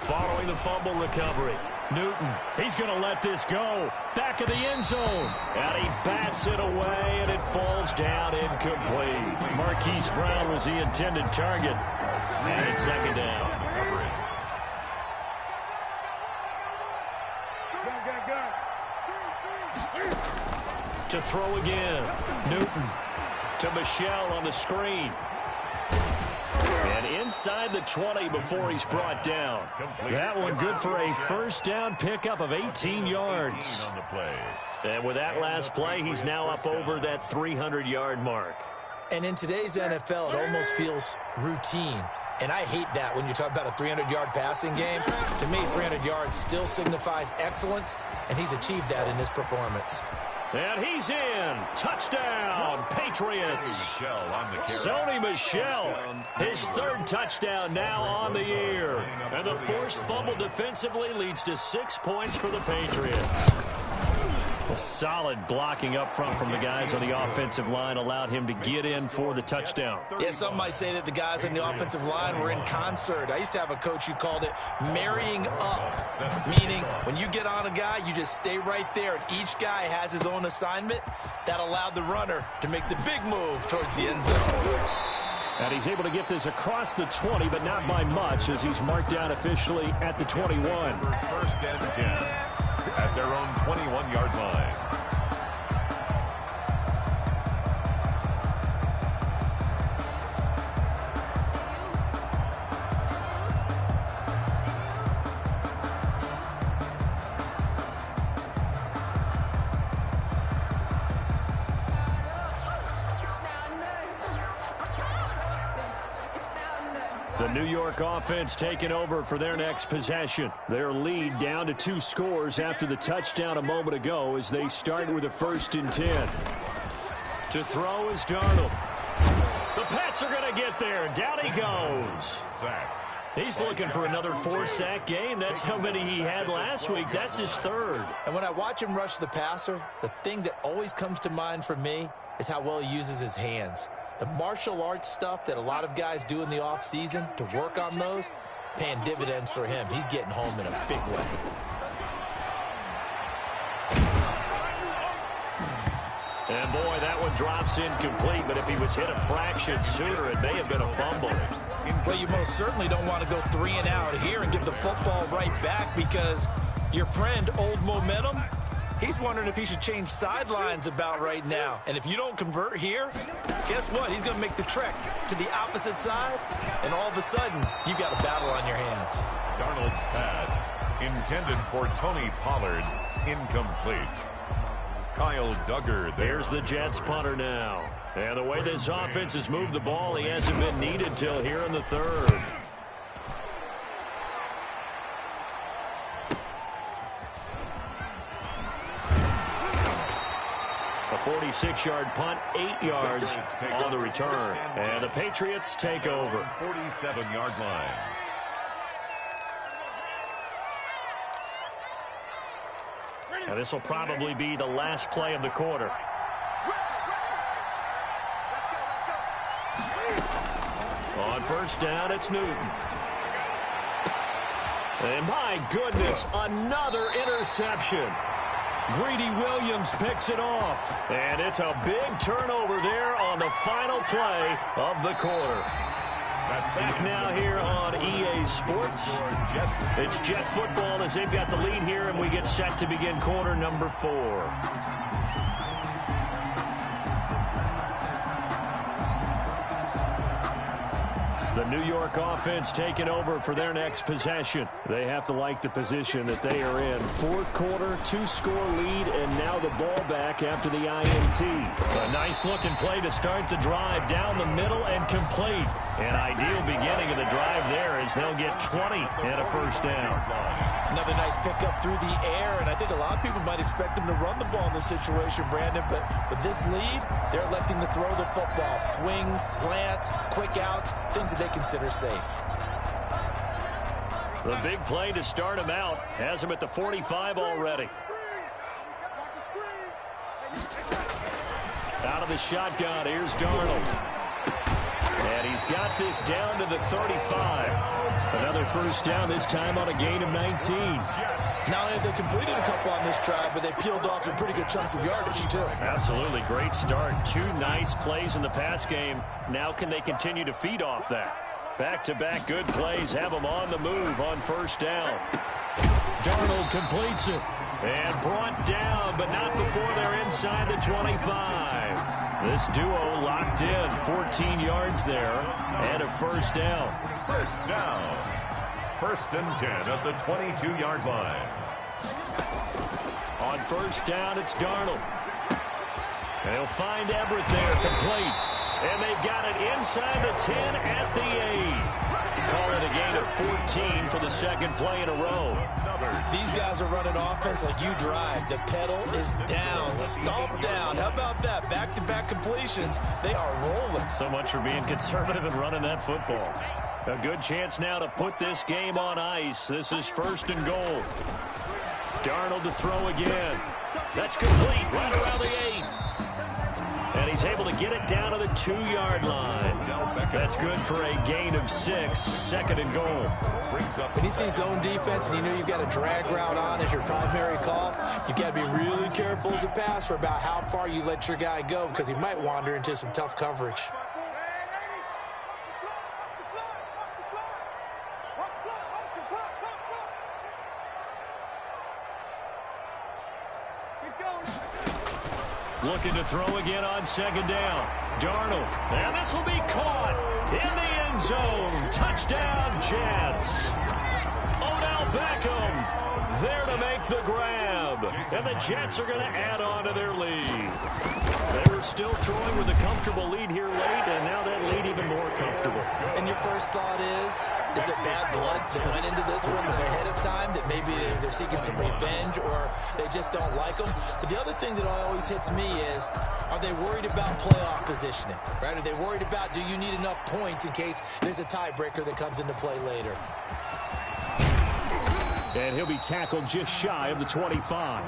Following the fumble recovery, Newton, he's going to let this go. Back of the end zone. And he bats it away, and it falls down incomplete. Marquise Brown was the intended target. And it's second down. To throw again. Newton to Michelle on the screen. And inside the 20 before he's brought down. That one good for a first down pickup of 18 yards. And with that last play, he's now up over that 300-yard mark. And in today's NFL, it almost feels routine. And I hate that when you talk about a 300-yard passing game. To me, 300 yards still signifies excellence, and he's achieved that in this performance. And he's in. Touchdown, Patriots. Sony Michel, his third touchdown now on the year. And the forced fumble defensively leads to 6 points for the Patriots. A solid blocking up front from the guys on the offensive line allowed him to get in for the touchdown. Yeah, some might say that the guys on the offensive line were in concert. I used to have a coach who called it marrying up, meaning when you get on a guy, you just stay right there, and each guy has his own assignment. That allowed the runner to make the big move towards the end zone. And he's able to get this across the 20, but not by much, as he's marked down officially at the 21. First and 10 at their own 21-yard line. The New York offense taking over for their next possession. Their lead down to 2 scores after the touchdown a moment ago as they start with a first and 10. To throw is Darnold. The Pats are going to get there. Down he goes. He's looking for another 4-sack game. That's how many he had last week. That's his third. And when I watch him rush the passer, the thing that always comes to mind for me is how well he uses his hands. The martial arts stuff that a lot of guys do in the offseason to work on those, paying dividends for him. He's getting home in a big way. And boy, that one drops incomplete, but if he was hit a fraction sooner, it may have been a fumble. Well, you most certainly don't want to go 3 and out here and give the football right back, because your friend, Old Momentum, he's wondering if he should change sidelines about right now. And if you don't convert here, guess what? He's going to make the trek to the opposite side, and all of a sudden, you've got a battle on your hands. Darnold's pass intended for Tony Pollard, incomplete. Kyle Duggar there. Here's the Jets punter now. And the way this offense has moved the ball, he hasn't been needed till here in the third. A 46-yard punt, 8 yards on the return. And the Patriots take over. 47-yard line. And this will probably be the last play of the quarter. On first down, it's Newton. And my goodness, another interception. Greedy Williams picks it off. And it's a big turnover there on the final play of the quarter. Back now here on EA Sports. It's Jet football as they've got the lead here, and we get set to begin quarter number 4. The New York offense taking over for their next possession. They have to like the position that they are in. Fourth quarter, 2-score lead, and now the ball back after the INT. A nice-looking play to start the drive down the middle and complete. An ideal beginning of the drive there as they'll get 20 and a first down. Another nice pickup through the air, and I think a lot of people might expect them to run the ball in this situation, Brandon, but with this lead, they're electing to throw the football. Swings, slants, quick outs, things that they consider safe. The big play to start him out has him at the 45 already. Out of the shotgun, here's Darnold. And he's got this down to the 35. Another first down, this time on a gain of 19. Not only have they completed a couple on this drive, but they peeled off some pretty good chunks of yardage, too. Absolutely. Great start. 2 nice plays in the pass game. Now can they continue to feed off that? Back-to-back good plays have them on the move on first down. Darnold completes it. And brought down, but not before they're inside the 25. This duo locked in. 14 yards there and a first down. First down. First and 10 at the 22-yard line. On first down, it's Darnold. And he'll find Everett there, complete. And they've got it inside the 10 at the 8. Call it a gain of 14 for the second play in a row. These guys are running offense like you drive. The pedal is down, stomp down. How about that? Back-to-back completions. They are rolling. So much for being conservative and running that football. A good chance now to put this game on ice. This is first and goal. Darnold to throw again. That's complete right around the 8. And he's able to get it down to the 2-yard line. That's good for a gain of 6. Second and goal. When you see zone defense and you know you've got a drag route on as your primary call, you've got to be really careful as a passer about how far you let your guy go, because he might wander into some tough coverage. Looking to throw again on second down. Darnold. And this will be caught in the end zone. Touchdown, Jets. Odell Beckham there to make the grab. And the Jets are going to add on to their lead. They were still throwing with a comfortable lead here late, and now that lead even more comfortable. And your first thought is there bad blood that went into this one ahead of time, that maybe they're seeking some revenge or they just don't like them? But the other thing that always hits me is, are they worried about playoff positioning? Right? Are they worried about, do you need enough points in case there's a tiebreaker that comes into play later? And he'll be tackled just shy of the 25.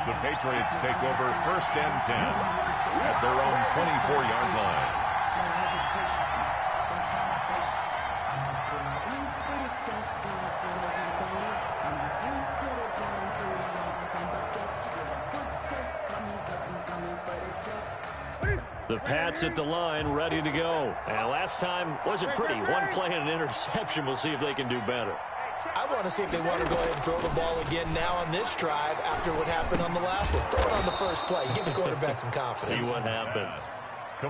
The Patriots take over first and 10 at their own 24-yard line. The Pats at the line, ready to go. And last time wasn't pretty. One play and an interception. We'll see if they can do better. I want to see if they want to go ahead and throw the ball again now on this drive after what happened on the last one. Throw it on the first play. Give the quarterback some confidence. See what happens.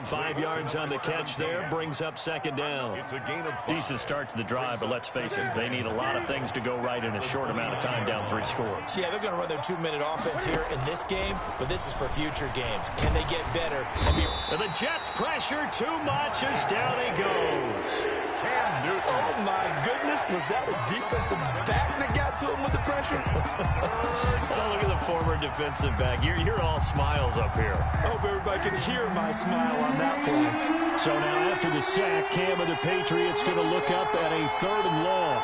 5 yards on the catch there, brings up second down. It's a gain of 5. Decent start to the drive, but let's face it, they need a lot of things to go right in a short amount of time, down 3 scores. Yeah, they're going to run their 2-minute offense here in this game, but this is for future games. Can they get better? And the Jets pressure too much as down he goes. Oh, my goodness. Was that a defensive back that got to him with the pressure? Oh, look at the former defensive back. You're all smiles up here. I hope everybody can hear my smile on that play. So now after the sack, Cam of the Patriots going to look up at a 3rd and long.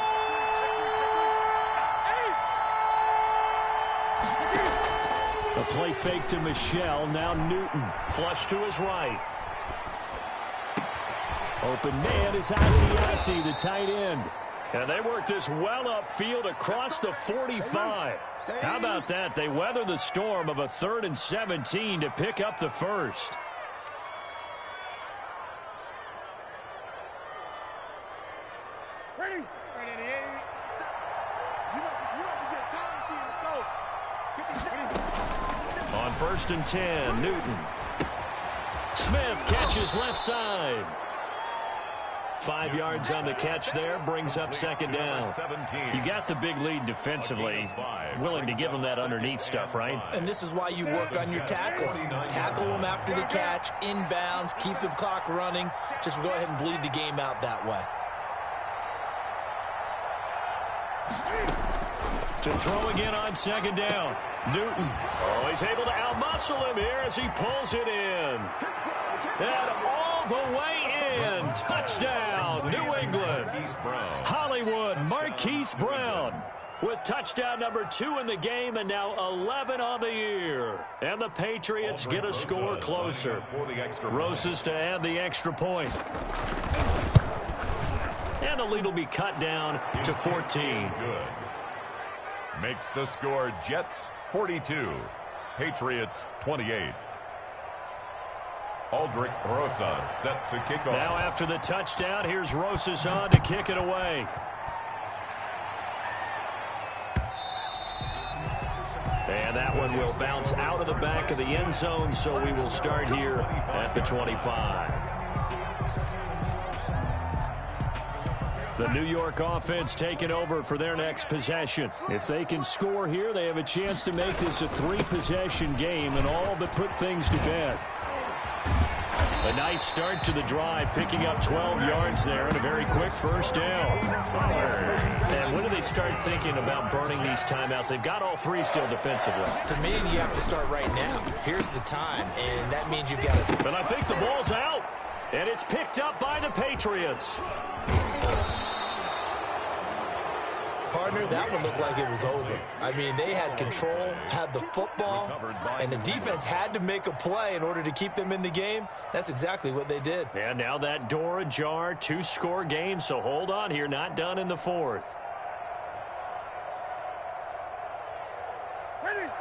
A play fake to Michelle. Now Newton. Flush to his right. Open man is Asiasi, the tight end. And they work this well upfield across the 45. How about that? They weather the storm of a 3rd and 17 to pick up the first. Ready? On 1st and 10, Newton. Smith catches left side. 5 yards on the catch there, brings up second down. You got the big lead defensively, willing to give them that underneath stuff, right? And this is why you work on your tackling. Tackle them after the catch, inbounds, keep the clock running. Just go ahead and bleed the game out that way. To throw again on second down. Newton. Oh, he's able to outmuscle him here as he pulls it in. And all the way in. Touchdown, New England. Hollywood Marquise Brown with touchdown number 2 in the game, and now 11 on the year. And the Patriots get a score closer. Rosas to add the extra point. And the lead will be cut down to 14. Good. Makes the score Jets 42, Patriots 28. Aldrich Rosas set to kick off. Now after the touchdown, here's Rosas on to kick it away. And that one will bounce out of the back of the end zone, so we will start here at the 25. The New York offense taking over for their next possession. If they can score here, they have a chance to make this a 3-possession game and all but put things to bed. A nice start to the drive, picking up 12 yards there and a very quick first down. And when do they start thinking about burning these timeouts? They've got all 3 still defensively. To me, you have to start right now. Here's the time, and that means you've got to... But I think the ball's out, and it's picked up by the Patriots. Partner, that one looked like it was over. I mean, they had control, had the football, and the defense had to make a play in order to keep them in the game. That's exactly what they did. And now that door ajar, 2-score game, so hold on here, not done in the 4th.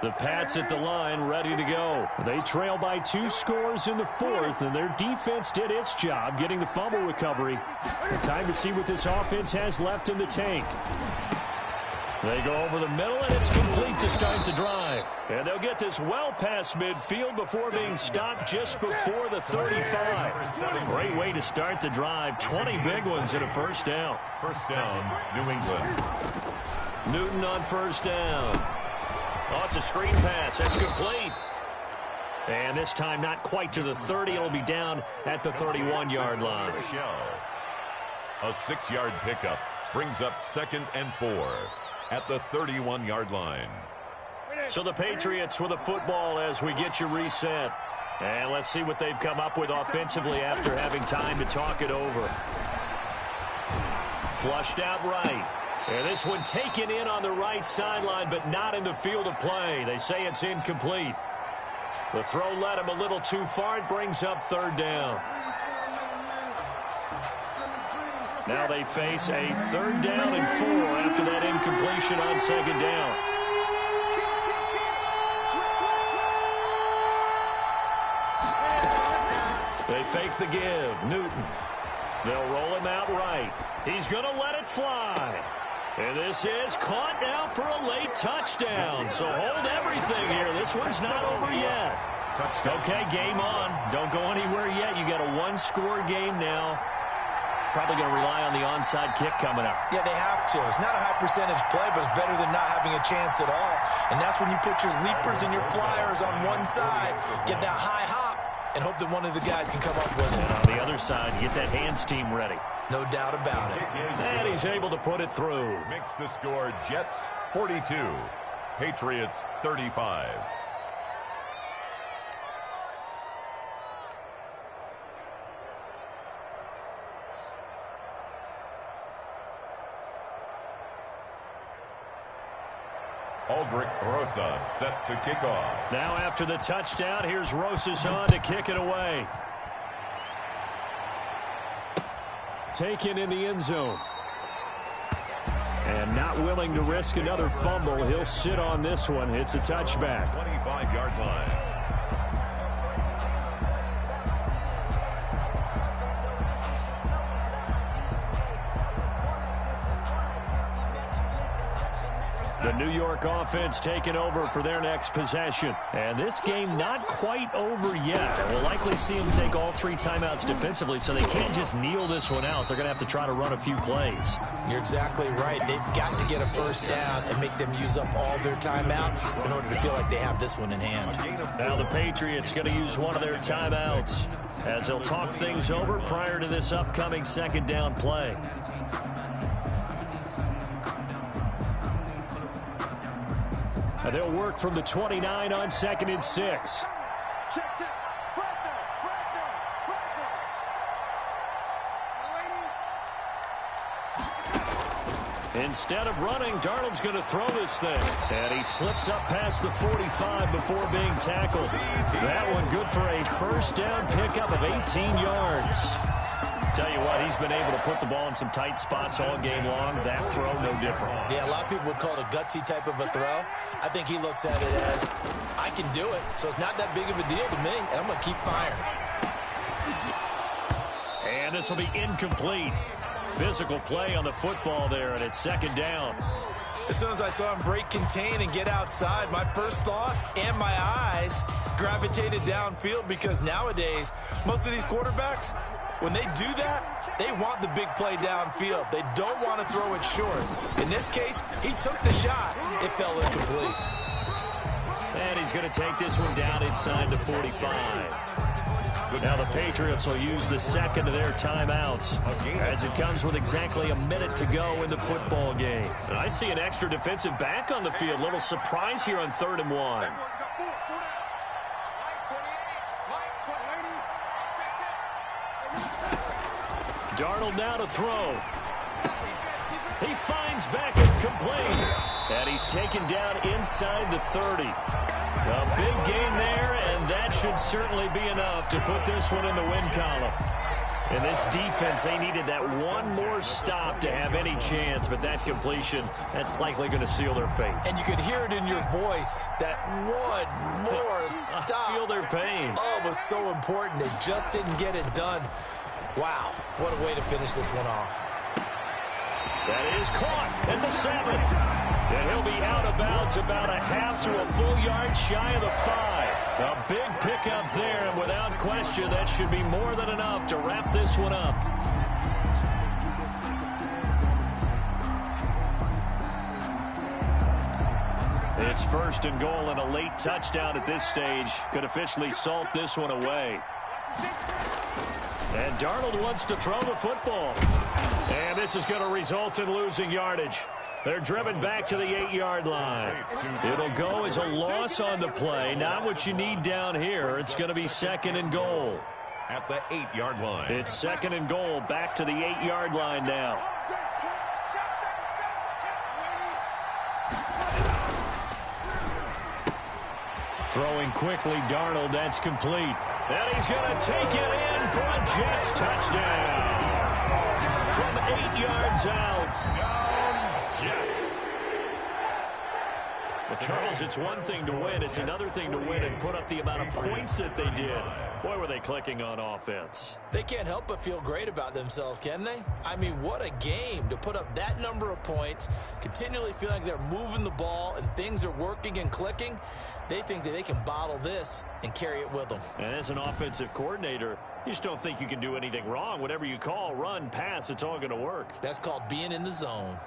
The Pats at the line, ready to go. They trail by 2 scores in the 4th, and their defense did its job getting the fumble recovery. Time to see what this offense has left in the tank. They go over the middle, and it's complete to start the drive. And they'll get this well past midfield before being stopped just before the 35. Great way to start the drive. 20 big ones and a first down. First down, New England. Newton on first down. Oh, it's a screen pass. That's complete. And this time not quite to the 30. It'll be down at the 31-yard line. A 6-yard pickup brings up 2nd and 4 at the 31-yard line. So the Patriots with a football as we get you reset. And let's see what they've come up with offensively after having time to talk it over. Flushed out right. And this one taken in on the right sideline, but not in the field of play. They say it's incomplete. The throw led him a little too far. It brings up 3rd down. Now they face a 3rd down and 4 after that incompletion on 2nd down. They fake the give. Newton. They'll roll him out right. He's going to let it fly. And this is caught now for a late touchdown. So hold everything here. This one's not over yet. Okay, game on. Don't go anywhere yet. You got a one-score game now. Probably going to rely on the onside kick coming up. Yeah, they have to. It's not a high percentage play, but it's better than not having a chance at all. And that's when you put your leapers and your flyers on one side, get that high hop, and hope that one of the guys can come up with it. And on the other side, get that hands team ready. No doubt about it. And he's able to put it through. Makes the score Jets 42, Patriots 35. Aldrich Rosas set to kick off. Now after the touchdown, here's Rosas on to kick it away. Taken in the end zone. And not willing to risk another fumble. He'll sit on this one. It's a touchback. 25-yard line. The New York offense taking over for their next possession. And this game not quite over yet. And we'll likely see them take all three timeouts defensively, so they can't just kneel this one out. They're going to have to try to run a few plays. You're exactly right. They've got to get a first down and make them use up all their timeouts in order to feel like they have this one in hand. Now the Patriots going to use one of their timeouts as they'll talk things over prior to this upcoming second down play. And they'll work from the 29 on 2nd and 6. Instead of running, Darnold's going to throw this thing. And he slips up past the 45 before being tackled. That one good for a first down pickup of 18 yards. Tell you what, he's been able to put the ball in some tight spots all game long. That throw, no different. Yeah, a lot of people would call it a gutsy type of a throw. I think he looks at it as, I can do it, so it's not that big of a deal to me, and I'm going to keep firing. And this will be incomplete. Physical play on the football there, and it's second down. As soon as I saw him break contain and get outside, my first thought and my eyes gravitated downfield, because nowadays, most of these quarterbacks, when they do that, they want the big play downfield. They don't want to throw it short. In this case, he took the shot. It fell incomplete. And he's going to take this one down inside the 45. Now the Patriots will use the second of their timeouts as it comes with exactly a minute to go in the football game. And I see an extra defensive back on the field. Little surprise here on 3rd and 1. Darnold now to throw. He finds Beckett complete. And he's taken down inside the 30. A big gain there, and that should certainly be enough to put this one in the win column. And this defense, they needed that one more stop to have any chance, but that completion, that's likely going to seal their fate. And you could hear it in your voice, that one more stop. I feel their pain. Oh, it was so important. They just didn't get it done. Wow, what a way to finish this one off. That is caught at the 7. And he'll be out of bounds about a half to a full yard shy of the 5. A big pickup there, and without question, that should be more than enough to wrap this one up. It's 1st and goal, and a late touchdown at this stage could officially salt this one away. And Darnold wants to throw the football. And this is going to result in losing yardage. They're driven back to the 8-yard line. It'll go as a loss on the play. Not what you need down here. It's going to be 2nd and goal. At the 8-yard line. It's 2nd and goal, back to the 8-yard line now. Throwing quickly, Darnold, that's complete. And he's going to take it in for a Jets touchdown. From 8 yards out. Well, Charles, it's one thing to win. It's another thing to win and put up the amount of points that they did. Boy, were they clicking on offense. They can't help but feel great about themselves, can they? I mean, what a game to put up that number of points, continually feel like they're moving the ball and things are working and clicking. They think that they can bottle this and carry it with them. And as an offensive coordinator, you just don't think you can do anything wrong. Whatever you call, run, pass, it's all going to work. That's called being in the zone.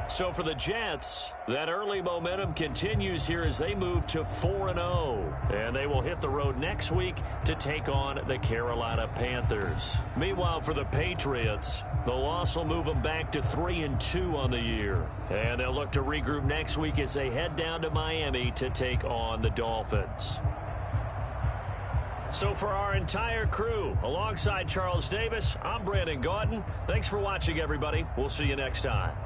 So for the Jets, that early momentum continues here as they move to 4-0. And they will hit the road next week to take on the Carolina Panthers. Meanwhile, for the Patriots, the loss will move them back to 3-2 on the year. And they'll look to regroup next week as they head down to Miami to take on the Dolphins. So for our entire crew, alongside Charles Davis, I'm Brandon Gaudin. Thanks for watching, everybody. We'll see you next time.